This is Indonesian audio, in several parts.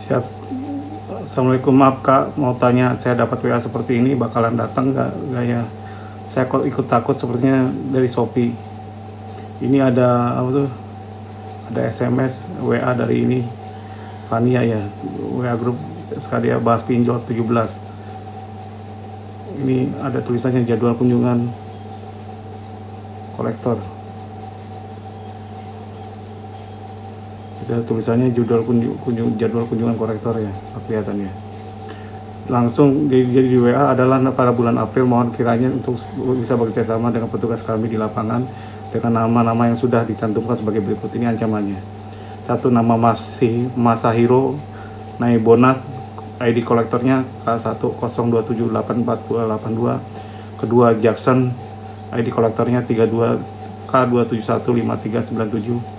Siap. Assalamualaikum, maaf Kak, mau tanya, saya dapat WA seperti ini, bakalan datang nggak ya? Saya kok ikut takut sepertinya dari Shopee. Ini ada apa tuh? Ada SMS WA dari ini Fania ya, WA grup sekalian bahas pinjol 17. Ini ada tulisannya jadwal kunjungan kolektor. Ada tulisannya jadwal kunjungan kolektor ya, kelihatannya. Langsung jadi di WA adalah pada bulan April, mohon kiranya untuk bisa bekerja sama dengan petugas kami di lapangan dengan nama-nama yang sudah dicantumkan sebagai berikut. Ini ancamannya. 1, nama Masahiro Naibonat, ID kolektornya K102784282. Kedua, Jackson, ID kolektornya 32 K2715397.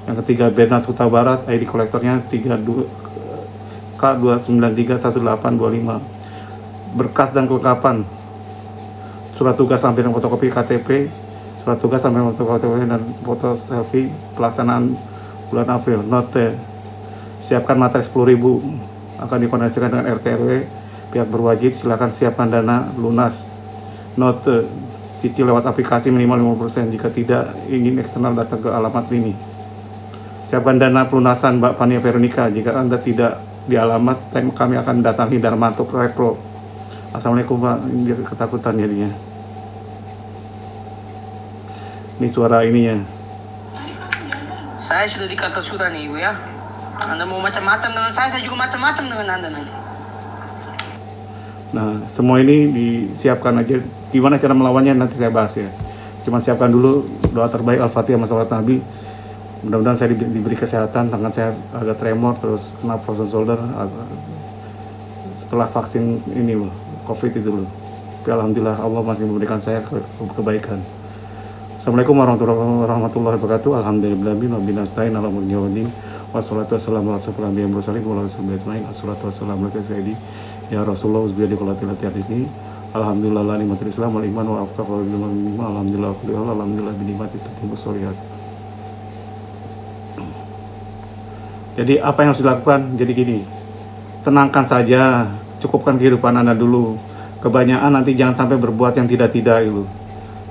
Yang ketiga, Bernard Huta Barat, ID kolektornya 32 K2931825. Berkas dan kelengkapan: surat tugas lampiran fotokopi KTP, surat tugas lampiran fotokopi KTP dan foto selfie pelaksanaan bulan April. Note: siapkan materi 10.000, akan dikoordinasikan dengan RT RW pihak berwajib, silakan siapkan dana lunas. Note: cicil lewat aplikasi minimal 50%, jika tidak ingin eksternal datang ke alamat ini. Siapkan dana pelunasan Mbak Fania Veronica, jika Anda tidak di alamat, kami akan datangi Darmanto Repro. Assalamualaikum Pak, ini ketakutan jadinya. Ini suara ininya. Saya sudah dikata sudah nih Ibu ya. Anda mau macam-macam dengan saya juga macam-macam dengan Anda nanti. Nah, semua ini disiapkan aja. Gimana cara melawannya nanti saya bahas ya. Cuma siapkan dulu doa terbaik Al-Fatihah sama salawat Nabi. Mudah-mudahan saya diberi kesehatan, tangan saya agak tremor, terus kena frozen shoulder setelah vaksin ini loh, COVID itu loh. Tapi alhamdulillah Allah masih memberikan saya kebaikan. Assalamualaikum warahmatullahi wabarakatuh. Alhamdulillahirabbil alamin. Nasta'in ala umuri dinina. Wassalatu wassalamu ala asyrofil anbiya'i wal mursalin wa ala alihi ajmain. Assalatu wassalamu ala sayyidi ya Rasulullah uzbiyadi qolatil ini. Alhamdulillah la nikmatul Islam wal iman wa aqfa bil iman. Alhamdulillah bi nikmati tatimmus sholihat. Jadi apa yang harus dilakukan? Jadi gini, tenangkan saja, cukupkan kehidupan Anda dulu. Kebanyakan nanti jangan sampai berbuat yang tidak-tidak itu.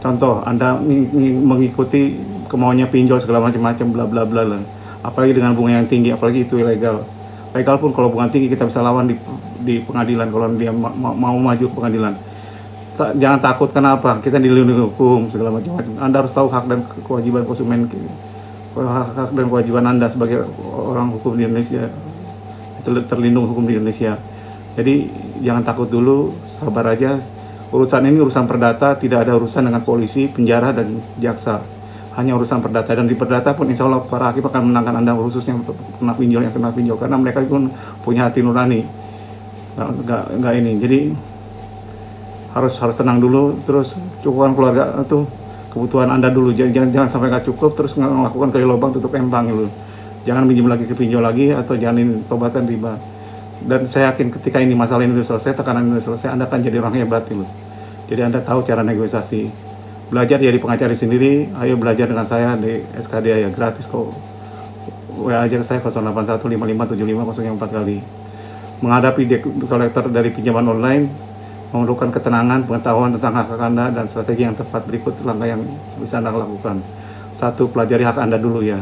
Contoh, Anda mengikuti kemauannya pinjol segala macam-macam bla bla bla lah. Apalagi dengan bunga yang tinggi, apalagi itu ilegal. Legal pun kalau bunga tinggi kita bisa lawan di pengadilan kalau dia mau maju ke pengadilan. Jangan takut, kenapa? Kita dilindungi hukum segala macam-macam. Anda harus tahu hak dan kewajiban konsumen. Hak dan kewajiban Anda sebagai orang hukum di Indonesia, terlindung hukum di Indonesia. Jadi jangan takut dulu, sabar aja. Urusan ini urusan perdata, tidak ada urusan dengan polisi, penjara dan jaksa. Hanya urusan perdata, dan di perdata pun insya Allah para hakim akan menangkan Anda, khususnya kena pinjol, karena mereka pun punya hati nurani. Nggak ini. Jadi harus tenang dulu, terus cukupkan keluarga itu. Kebutuhan Anda dulu, jangan sampai nggak cukup terus melakukan kayak lubang tutup empang gitu. Jangan minjem lagi ke pinjol lagi, atau jangan ini tobatan riba. Dan saya yakin ketika ini masalah ini sudah selesai, tekanan ini sudah selesai, Anda akan jadi orang hebat gitu. Jadi Anda tahu cara negosiasi. Belajar jadi pengacara sendiri, ayo belajar dengan saya di SKD ya, gratis kok. WA aja ke saya 0815575004 kali. Menghadapi kolektor dari pinjaman online, memerlukan ketenangan, pengetahuan tentang hak Anda, dan strategi yang tepat. Berikut langkah yang bisa Anda lakukan. 1. Pelajari hak Anda dulu ya.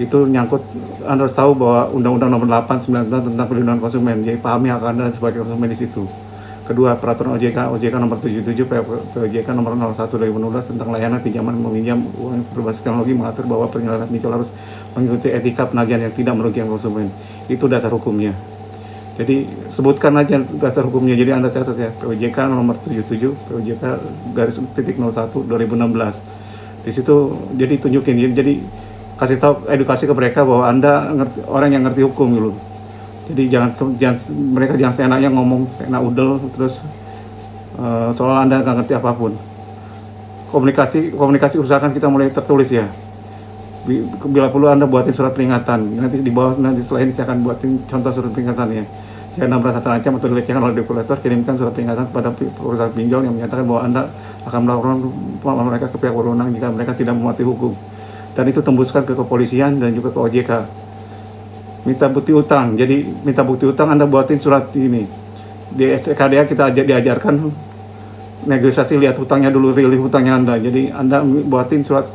Itu nyangkut, Anda harus tahu bahwa Undang-Undang Nomor 8/99 tentang Perlindungan Konsumen. Jadi pahami hak Anda sebagai konsumen di situ. Kedua, Peraturan OJK Nomor 77 POJK Nomor 01/2016 tentang layanan pinjaman meminjam uang berbasis teknologi mengatur bahwa penyelenggara pinjol harus mengikuti etika penagihan yang tidak merugikan konsumen. Itu dasar hukumnya. Jadi sebutkan aja dasar hukumnya, jadi Anda catat ya, POJK nomor 77, POJK _1/2016. Di situ jadi tunjukin, jadi kasih tahu, edukasi ke mereka bahwa Anda orang yang ngerti hukum gitu. Jadi mereka jangan seenaknya ngomong, seenak udel terus soal Anda nggak ngerti apapun. Komunikasi usahakan kita mulai tertulis ya. Bila perlu Anda buatin surat peringatan. Nanti di bawah, nanti setelah ini saya akan buatin contoh surat peringatannya. Jika Anda merasa terancam atau dilecehkan oleh debt-collector, kirimkan surat peringatan kepada perusahaan pinjol yang menyatakan bahwa Anda akan melakukan mereka ke pihak berwenang jika mereka tidak mematuhi hukum. Dan itu tembuskan ke kepolisian dan juga ke OJK. minta bukti utang. Jadi minta bukti utang, Anda buatin surat ini. Di SKDA kita diajarkan negosiasi, lihat hutangnya dulu, relief hutangnya Anda. Jadi Anda buatin surat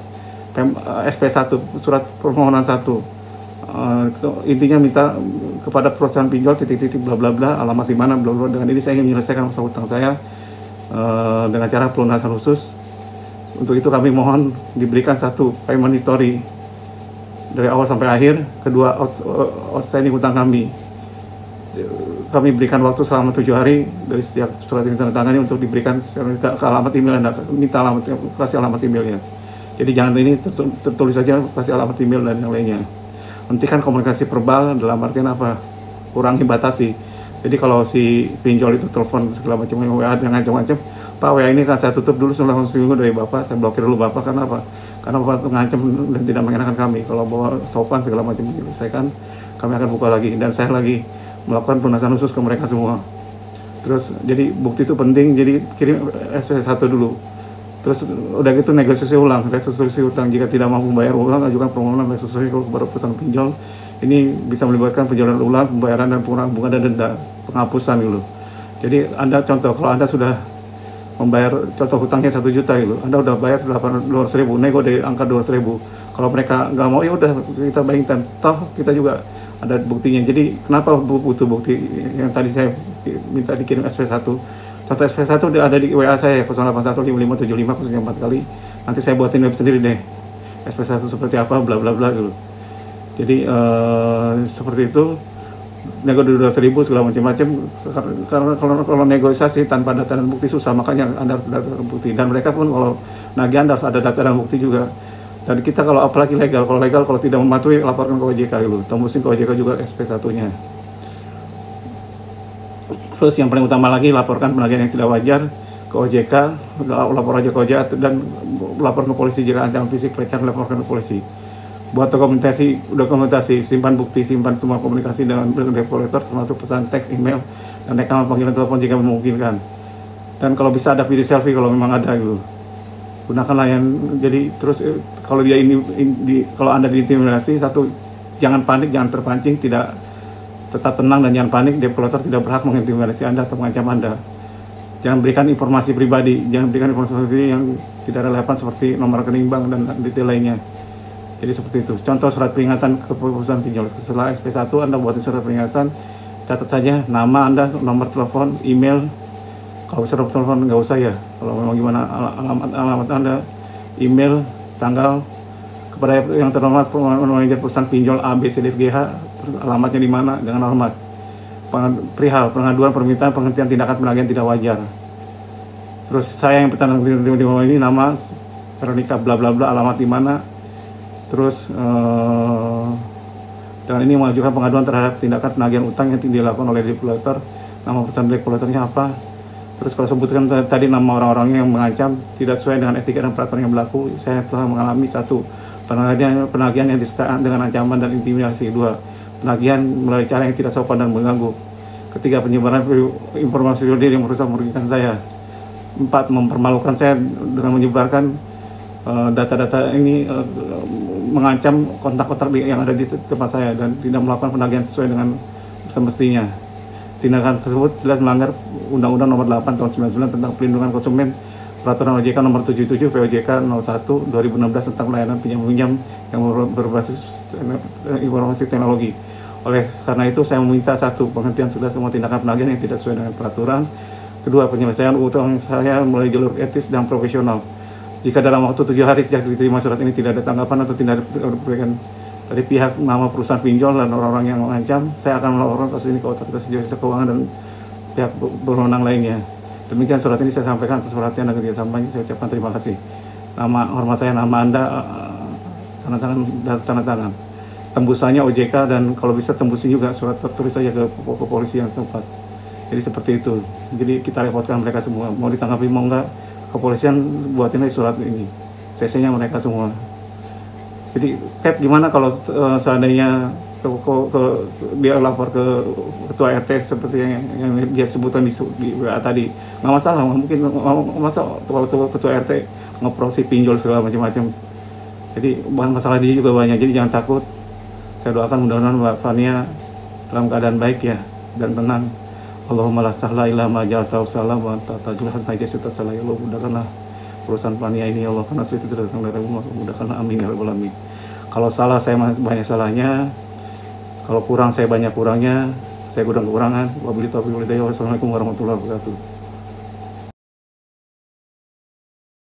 SP1, surat permohonan 1. Intinya minta kepada perusahaan pinjol titik-titik bla bla bla, alamat di mana bla bla. Dengan ini saya ingin menyelesaikan masalah hutang saya dengan cara pelunasan khusus. Untuk itu kami mohon diberikan 1 payment history dari awal sampai akhir, kedua outstanding hutang kami. Kami berikan waktu selama 7 hari dari sejak surat ini tandatangani untuk diberikan ke alamat email Anda, minta kasih alamat emailnya. Jadi jangan ini tertulis saja, kasih alamat email dan yang lainnya. Hentikan komunikasi verbal, dalam artian apa? Kurangi, batasi. Jadi kalau si pinjol itu telepon segala macam, WA dengan macam-macam, Pak, WA ini kan saya tutup dulu selama seminggu dari Bapak, saya blokir dulu Bapak. Karena apa? Karena Bapak mengancam dan tidak mengenakan kami. Kalau bawa sopan segala macam diselesaikan, kami akan buka lagi. Dan saya lagi melakukan pelunasan khusus ke mereka semua. Terus jadi bukti itu penting, jadi kirim SP1 dulu. Terus udah gitu negosiasi ulang, restitusi utang. Jika tidak mampu membayar ulang, ajukan permohonan restitusi kepada perusahaan pinjol. Ini bisa melibatkan penjualan ulang, pembayaran dan pengurangan bunga dan denda, penghapusan gitu. Jadi Anda contoh, kalau Anda sudah membayar contoh hutangnya 1 juta gitu, Anda udah bayar 200.000, nego dari angka 200.000. Kalau mereka nggak mau, ya udah kita bayangkan, toh kita juga ada buktinya. Jadi kenapa butuh bukti yang tadi saya minta dikirim SP1? Contoh SP1 ada di WA saya 0815575004 kali. Nanti saya buatin web sendiri deh. SP1 seperti apa, bla bla bla gitu. Jadi seperti itu. Nego 200.000 segala macam-macam. Karena kalau negosiasi tanpa data dan bukti susah, makanya Anda harus data dan bukti. Dan mereka pun kalau nagih Anda harus ada data dan bukti juga. Dan kita kalau apalagi legal, kalau tidak mematuhi laporkan ke OJK gitu. Tembusin ke OJK juga SP1-nya. Terus yang paling utama lagi, laporkan penagihan yang tidak wajar ke OJK, lapor aja ke OJK dan lapor ke polisi jika ancaman fisik pelecehan, laporkan ke polisi. Buat dokumentasi, simpan bukti, simpan semua komunikasi dengan debt collector termasuk pesan teks, email, dan rekaman panggilan telepon jika memungkinkan. Dan kalau bisa ada video selfie kalau memang ada gitu. Gunakanlah yang jadi terus kalau dia kalau Anda diintimidasi, 1, jangan panik, jangan terpancing, tetap tenang dan jangan panik. Debt collector tidak berhak mengintimidasi Anda atau mengancam Anda. Jangan berikan informasi pribadi, yang tidak relevan seperti nomor rekening bank dan detail lainnya. Jadi seperti itu. Contoh surat peringatan ke perusahaan pinjol. Setelah SP1 Anda buatin surat peringatan, catat saja nama Anda, nomor telepon, email. Kalau bisa nomor telepon nggak usah ya. Kalau memang gimana, alamat Anda, email, tanggal, kepada yang terhormat manajer perusahaan pinjol A, B, C, D, F, G, H, terus alamatnya di mana dengan hormat. Perihal pengaduan permintaan penghentian tindakan penagihan tidak wajar. Terus saya yang petanda di bawah ini nama Veronica bla bla bla, alamat di mana. Terus dengan ini mengajukan pengaduan terhadap tindakan penagihan utang yang dilakukan oleh debt collector. Nama perusahaan debt collectornya apa? Terus kalau sebutkan tadi nama orang-orangnya yang mengancam tidak sesuai dengan etika dan peraturan yang berlaku, saya telah mengalami 1. Penagihan yang disertai dengan ancaman dan intimidasi. 2. Penagihan melalui cara yang tidak sopan dan mengganggu. 3. Penyebaran informasi yang merusak merugikan saya. 4. Mempermalukan saya dengan menyebarkan data-data ini, mengancam kontak-kontak yang ada di tempat saya dan tidak melakukan penagihan sesuai dengan semestinya. Tindakan tersebut jelas melanggar Undang-Undang Nomor 8 Tahun 99 tentang Pelindungan Konsumen, Peraturan OJK Nomor 77 POJK 01 2016 tentang pelayanan pinjam-meminjam yang berbasis informasi teknologi. Oleh karena itu saya meminta 1. Penghentian segala semua tindakan penagihan yang tidak sesuai dengan peraturan. 2. Penyelesaian utang saya melalui jalur etis dan profesional. Jika dalam waktu 7 hari sejak diterima surat ini tidak ada tanggapan atau tidak diberikan dari pihak nama perusahaan pinjol dan orang-orang yang mengancam, saya akan melaporkan kasus ini ke otoritas jasa keuangan dan pihak berwenang lainnya. Demikian surat ini saya sampaikan atas perhatian dan kerjasamanya. Saya ucapkan terima kasih. Nama hormat saya, nama Anda, tanda tangan. Tembusannya OJK dan kalau bisa tembusin juga surat tertulis saja ke polisi yang tempat. Jadi seperti itu. Jadi kita repotkan mereka semua. Mau ditanggapi mau enggak, kepolisian buatin aja surat ini, CC-nya mereka semua. Jadi gimana kalau seandainya dia lapor ke ketua RT seperti yang dia sebutkan di WA tadi, nggak masalah, mungkin masa ketua RT ngeprosi pinjol segala macam-macam. Jadi masalah dia juga banyak, jadi jangan takut. Saya doakan mudah-mudahan Mbak Fania dalam keadaan baik ya dan tenang. Allahumma la sahla illa ma ja'altahu sahla wa anta taj'alul hazna idza syi'ta sahla. Ya Allah, mudahkanlah perusahaan Fania ini ya Allah, karena sulit itu datang dari Allah. Mudahkanlah, amin ya rabbal alamin. Kalau salah saya banyak salahnya, kalau kurang saya banyak kurangnya, saya kurang kekurangan. Wabillahi taufiq wal hidayah. Wassalamualaikum warahmatullahi wabarakatuh.